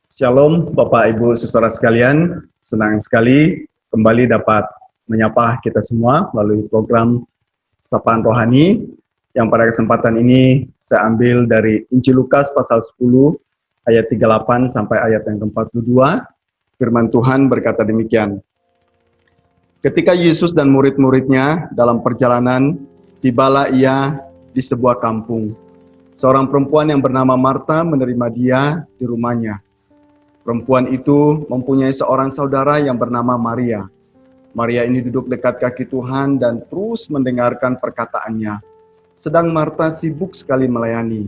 Shalom Bapak Ibu Saudara sekalian, senang sekali kembali dapat menyapa kita semua melalui program Sapaan Rohani yang pada kesempatan ini saya ambil dari Injil Lukas pasal 10 ayat 38 sampai ayat yang ke-42. Firman Tuhan berkata demikian. Ketika Yesus dan murid-muridnya dalam perjalanan, tibalah ia di sebuah kampung. Seorang perempuan yang bernama Marta menerima dia di rumahnya. Perempuan itu mempunyai seorang saudara yang bernama Maria. Maria ini duduk dekat kaki Tuhan dan terus mendengarkan perkataannya. Sedang Marta sibuk sekali melayani.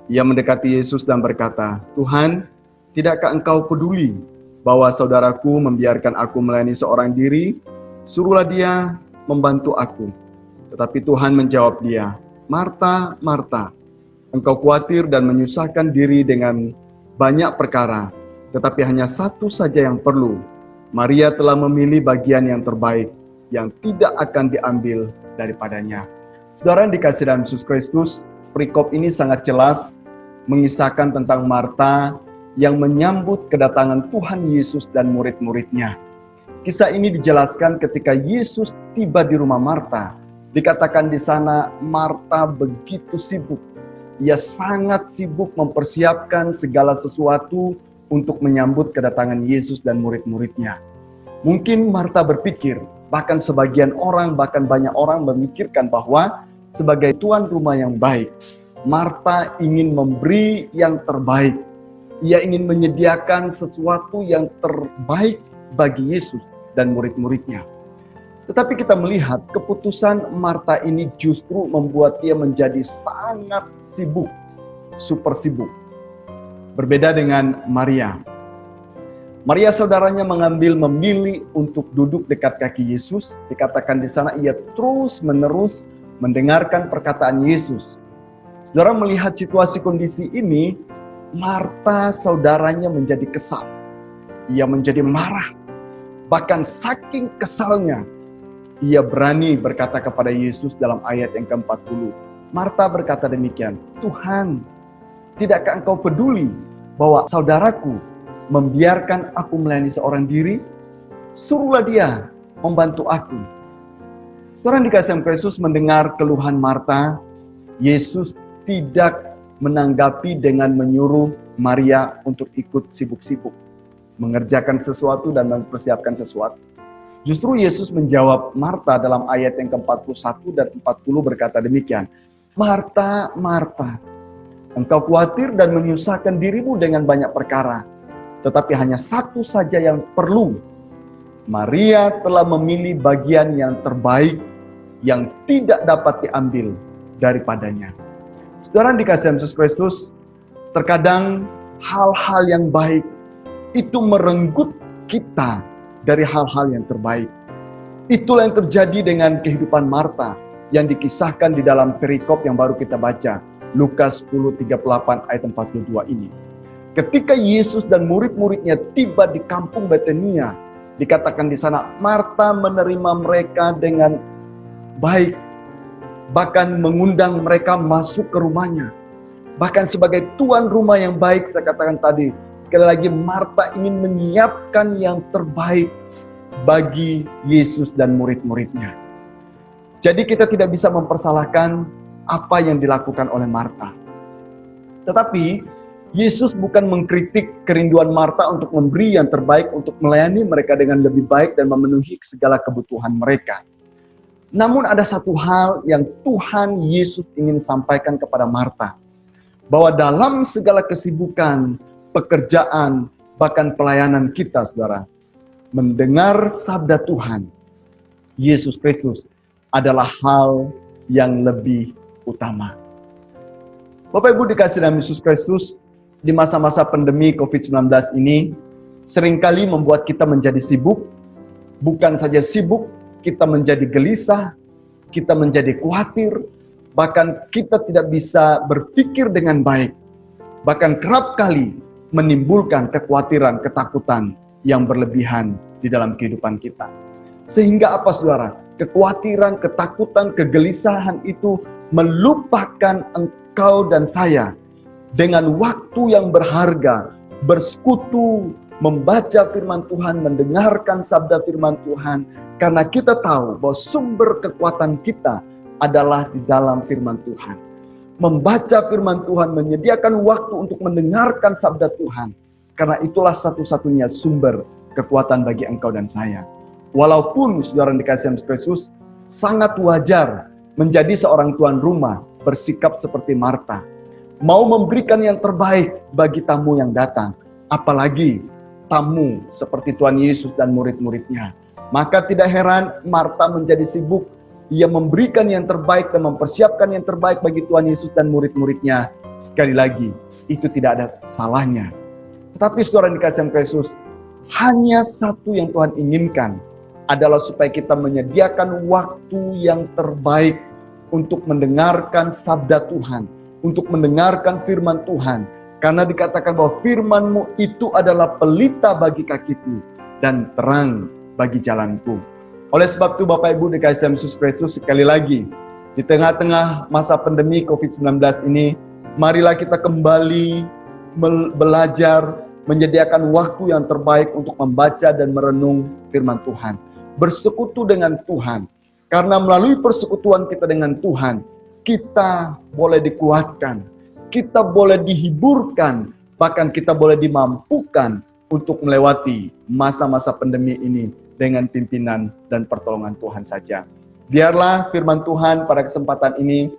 Ia mendekati Yesus dan berkata, "Tuhan, tidakkah engkau peduli bahwa saudaraku membiarkan aku melayani seorang diri? Suruhlah dia membantu aku." Tetapi Tuhan menjawab dia, "Marta, Marta, engkau khawatir dan menyusahkan diri dengan banyak perkara. Tetapi hanya satu saja yang perlu. Maria telah memilih bagian yang terbaik, yang tidak akan diambil daripadanya." Saudara yang dikasihi dalam Yesus Kristus, perikop ini sangat jelas mengisahkan tentang Marta yang menyambut kedatangan Tuhan Yesus dan murid-muridnya. Kisah ini dijelaskan ketika Yesus tiba di rumah Marta. Dikatakan di sana Marta begitu sibuk. Ia sangat sibuk mempersiapkan segala sesuatu untuk menyambut kedatangan Yesus dan murid-muridnya. Mungkin Marta berpikir, bahkan sebagian orang, bahkan banyak orang memikirkan bahwa sebagai tuan rumah yang baik, Marta ingin memberi yang terbaik. Ia ingin menyediakan sesuatu yang terbaik bagi Yesus dan murid-muridnya. Tetapi kita melihat keputusan Marta ini justru membuat dia menjadi sangat sibuk, super sibuk. Berbeda dengan Maria. Maria saudaranya memilih untuk duduk dekat kaki Yesus. Dikatakan di sana ia terus-menerus mendengarkan perkataan Yesus. Saudara melihat situasi kondisi ini, Marta saudaranya menjadi kesal. Ia menjadi marah. Bahkan saking kesalnya, ia berani berkata kepada Yesus dalam ayat yang ke-40. Marta berkata demikian, "Tuhan, tidakkah engkau peduli bahwa saudaraku membiarkan aku melayani seorang diri? Suruhlah dia membantu aku." Saudara dikasihi Kristus, mendengar keluhan Marta, Yesus tidak menanggapi dengan menyuruh Maria untuk ikut sibuk-sibuk mengerjakan sesuatu dan mempersiapkan sesuatu. Justru Yesus menjawab Marta dalam ayat yang ke-41 dan 40 berkata demikian, "Marta, Marta, engkau khawatir dan menyusahkan dirimu dengan banyak perkara, tetapi hanya satu saja yang perlu. Maria telah memilih bagian yang terbaik, yang tidak dapat diambil daripadanya." Saudara dikasihi Yesus Kristus, terkadang hal-hal yang baik itu merenggut kita dari hal-hal yang terbaik. Itulah yang terjadi dengan kehidupan Marta yang dikisahkan di dalam perikop yang baru kita baca. Lukas 10:38 ayat 42 ini. Ketika Yesus dan murid-muridnya tiba di kampung Betania, dikatakan di sana Marta menerima mereka dengan baik, bahkan mengundang mereka masuk ke rumahnya. Bahkan sebagai tuan rumah yang baik, saya katakan tadi, sekali lagi Marta ingin menyiapkan yang terbaik bagi Yesus dan murid-muridnya. Jadi kita tidak bisa mempersalahkan apa yang dilakukan oleh Marta. Tetapi Yesus bukan mengkritik kerinduan Marta untuk memberi yang terbaik, untuk melayani mereka dengan lebih baik dan memenuhi segala kebutuhan mereka. Namun ada satu hal yang Tuhan Yesus ingin sampaikan kepada Marta. Bahwa dalam segala kesibukan, pekerjaan, bahkan pelayanan kita, saudara, mendengar sabda Tuhan, Yesus Kristus, adalah hal yang lebih utama. Bapak Ibu dikasihi dalam Yesus Kristus, di masa-masa pandemi COVID-19 ini, seringkali membuat kita menjadi sibuk. Bukan saja sibuk, kita menjadi gelisah, kita menjadi khawatir, bahkan kita tidak bisa berpikir dengan baik. Bahkan kerap kali menimbulkan kekhawatiran, ketakutan yang berlebihan di dalam kehidupan kita. Sehingga apa saudara? Kekhawatiran, ketakutan, kegelisahan itu melupakan engkau dan saya dengan waktu yang berharga, bersekutu, membaca firman Tuhan, mendengarkan sabda firman Tuhan, karena kita tahu bahwa sumber kekuatan kita adalah di dalam firman Tuhan. Membaca firman Tuhan, menyediakan waktu untuk mendengarkan sabda Tuhan, karena itulah satu-satunya sumber kekuatan bagi engkau dan saya. Walaupun saudara dikasih Kristus, sangat wajar menjadi seorang tuan rumah bersikap seperti Marta, mau memberikan yang terbaik bagi tamu yang datang, apalagi tamu seperti Tuhan Yesus dan murid-muridnya. Maka tidak heran Marta menjadi sibuk. Ia memberikan yang terbaik dan mempersiapkan yang terbaik bagi Tuhan Yesus dan murid-muridnya. Sekali lagi, itu tidak ada salahnya. Tetapi saudara dikasih Yesus, hanya satu yang Tuhan inginkan adalah supaya kita menyediakan waktu yang terbaik untuk mendengarkan sabda Tuhan, untuk mendengarkan firman Tuhan. Karena dikatakan bahwa firman-Mu itu adalah pelita bagi kakiku dan terang bagi jalanku. Oleh sebab itu Bapak Ibu dikasih Yesus Kristus, sekali lagi di tengah-tengah masa pandemi COVID-19 ini, marilah kita kembali belajar menyediakan waktu yang terbaik untuk membaca dan merenung firman Tuhan. Bersekutu dengan Tuhan. Karena melalui persekutuan kita dengan Tuhan, kita boleh dikuatkan, kita boleh dihiburkan, bahkan kita boleh dimampukan untuk melewati masa-masa pandemi ini dengan pimpinan dan pertolongan Tuhan saja. Biarlah firman Tuhan pada kesempatan ini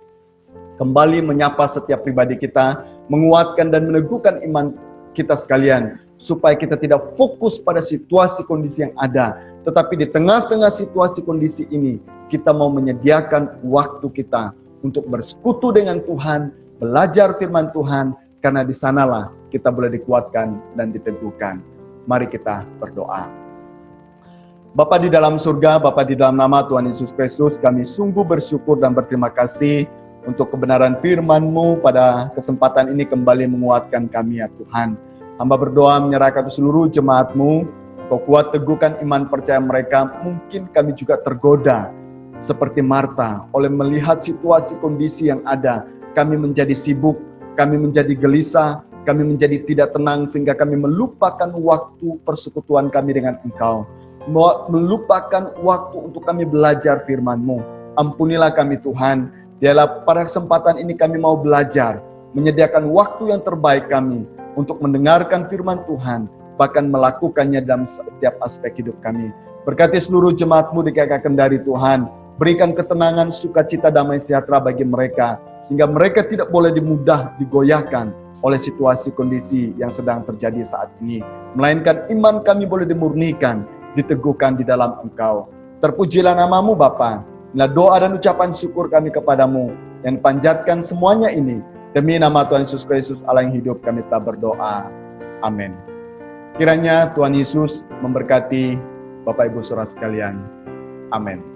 kembali menyapa setiap pribadi kita, menguatkan dan meneguhkan iman kita sekalian, supaya kita tidak fokus pada situasi kondisi yang ada, tetapi di tengah-tengah situasi kondisi ini, kita mau menyediakan waktu kita untuk bersekutu dengan Tuhan, belajar firman Tuhan, karena di sanalah kita boleh dikuatkan dan diteguhkan. Mari kita berdoa. Bapa di dalam surga, Bapa di dalam nama Tuhan Yesus Kristus, kami sungguh bersyukur dan berterima kasih untuk kebenaran firman-Mu pada kesempatan ini kembali menguatkan kami ya Tuhan. Hamba berdoa menyerahkan seluruh jemaat-Mu, Kau kuat teguhkan iman percaya mereka. Mungkin kami juga tergoda seperti Marta oleh melihat situasi kondisi yang ada. Kami menjadi sibuk, kami menjadi gelisah, kami menjadi tidak tenang sehingga kami melupakan waktu persekutuan kami dengan Engkau. Melupakan waktu untuk kami belajar firman-Mu. Ampunilah kami Tuhan. Biarlah pada kesempatan ini kami mau belajar, menyediakan waktu yang terbaik kami untuk mendengarkan firman Tuhan, bahkan melakukannya dalam setiap aspek hidup kami. Berkati seluruh jemaat-Mu dikatakan dari Tuhan. Berikan ketenangan, sukacita, damai sejahtera bagi mereka, sehingga mereka tidak boleh digoyahkan oleh situasi kondisi yang sedang terjadi saat ini. Melainkan iman kami boleh dimurnikan, diteguhkan di dalam Engkau. Terpujilah nama-Mu Bapa. Inilah doa dan ucapan syukur kami kepadamu, yang panjatkan semuanya ini demi nama Tuhan Yesus Kristus Allah yang hidup, kami telah berdoa. Amin. Kiranya Tuhan Yesus memberkati Bapak Ibu saudara sekalian. Amin.